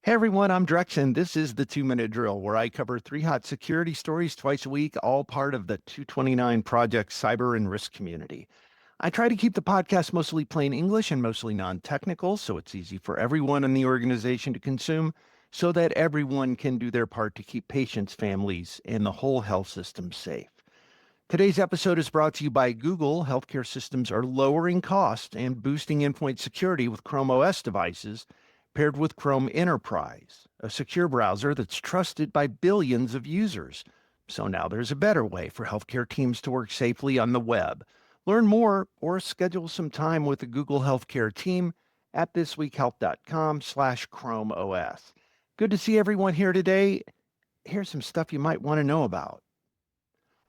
Hey everyone, I'm Drex, and this is the 2 Minute Drill, where I cover three hot security stories twice a week, all part of the 229 Project Cyber and Risk community. I try to keep the podcast mostly plain English and mostly non technical, so it's easy for everyone in the organization to consume, so that everyone can do their part to keep patients, families, and the whole health system safe. Today's episode is brought to you by Google. Healthcare systems are lowering costs and boosting endpoint security with Chrome OS devices paired with Chrome Enterprise, a secure browser that's trusted by billions of users. So now there's a better way for healthcare teams to work safely on the web. Learn more or schedule some time with the Google Healthcare team at thisweekhealth.com/Chrome OS. Good to see everyone here today. Here's some stuff you might want to know about.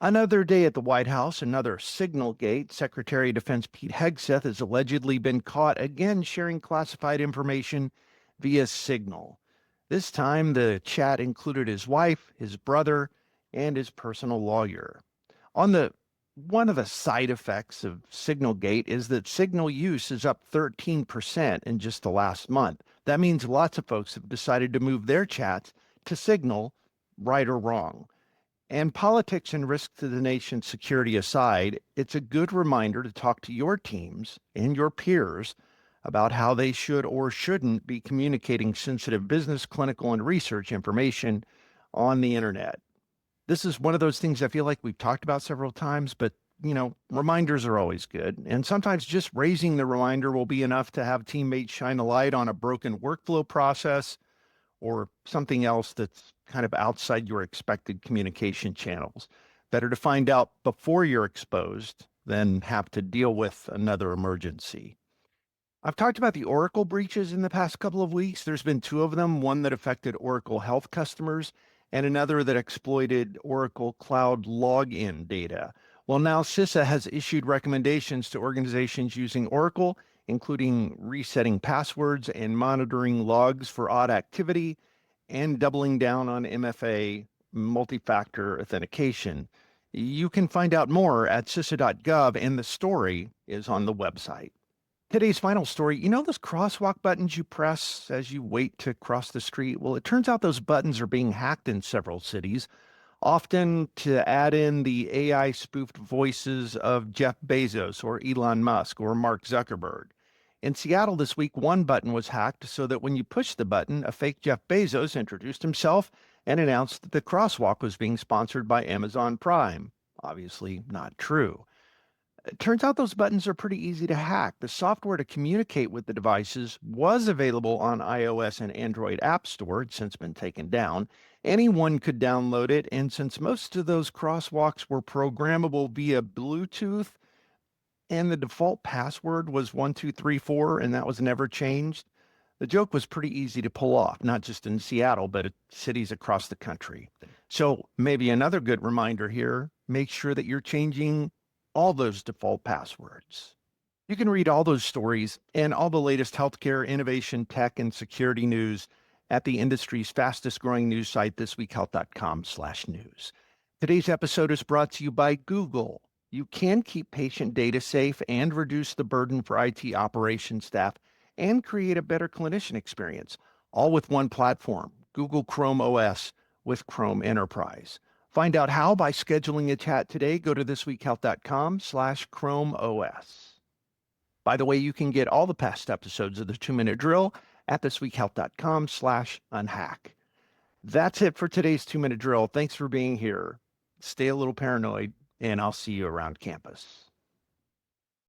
Another day at the White House, another Signal Gate. Secretary of Defense Pete Hegseth has allegedly been caught again sharing classified information via Signal. This time, the chat included his wife, his brother, and his personal lawyer. One of the side effects of Signal Gate is that Signal use is up 13% in just the last month. That means lots of folks have decided to move their chats to Signal, right or wrong. And politics and risk to the nation's security aside, it's a good reminder to talk to your teams and your peers about how they should or shouldn't be communicating sensitive business, clinical, and research information on the internet. This is one of those things I feel like we've talked about several times, but reminders are always good. And sometimes just raising the reminder will be enough to have teammates shine a light on a broken workflow process or something else that's kind of outside your expected communication channels. Better to find out before you're exposed than have to deal with another emergency. I've talked about the Oracle breaches in the past couple of weeks. There's been two of them, one that affected Oracle Health customers and another that exploited Oracle Cloud login data. Well, now CISA has issued recommendations to organizations using Oracle, including resetting passwords and monitoring logs for odd activity and doubling down on MFA, multi-factor authentication. You can find out more at CISA.gov, and the story is on the website. Today's final story, those crosswalk buttons you press as you wait to cross the street? Well, it turns out those buttons are being hacked in several cities, often to add in the AI-spoofed voices of Jeff Bezos or Elon Musk or Mark Zuckerberg. In Seattle this week, one button was hacked so that when you push the button, a fake Jeff Bezos introduced himself and announced that the crosswalk was being sponsored by Amazon Prime. Obviously not true. It turns out those buttons are pretty easy to hack. The software to communicate with the devices was available on iOS and Android App Store. It's since been taken down. Anyone could download it, and since most of those crosswalks were programmable via Bluetooth, and the default password was 1234, and that was never changed, the joke was pretty easy to pull off, not just in Seattle, but at cities across the country. So maybe another good reminder here, make sure that you're changing all those default passwords. You can read all those stories and all the latest healthcare, innovation, tech, and security news at the industry's fastest growing news site, thisweekhealth.com/news. Today's episode is brought to you by Google. You can keep patient data safe and reduce the burden for IT operations staff and create a better clinician experience, all with one platform, Google Chrome OS with Chrome Enterprise. Find out how by scheduling a chat today. Go to thisweekhealth.com/Chrome OS. By the way, you can get all the past episodes of the 2 Minute Drill at thisweekhealth.com/unhack. That's it for today's 2 Minute Drill. Thanks for being here. Stay a little paranoid, and I'll see you around campus.